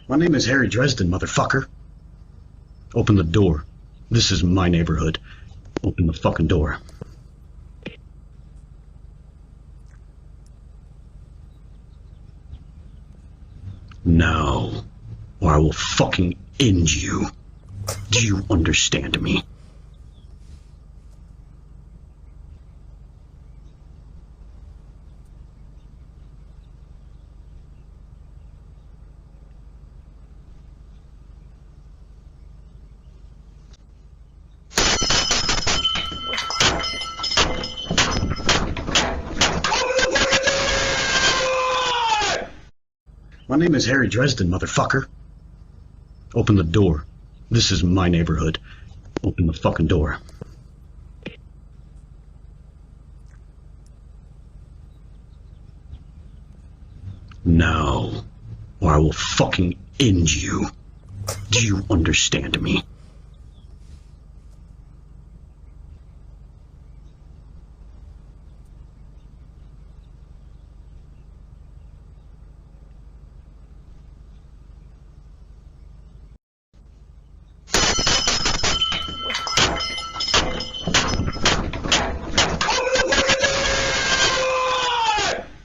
My name is Harry Dresden, motherfucker. Open the door. This is my neighborhood. Open the fucking door. Now, or I will fucking end you. Do you understand me? My name is Harry Dresden, motherfucker. Open the door. This is my neighborhood. Open the fucking door. Now, or I will fucking end you. Do you understand me?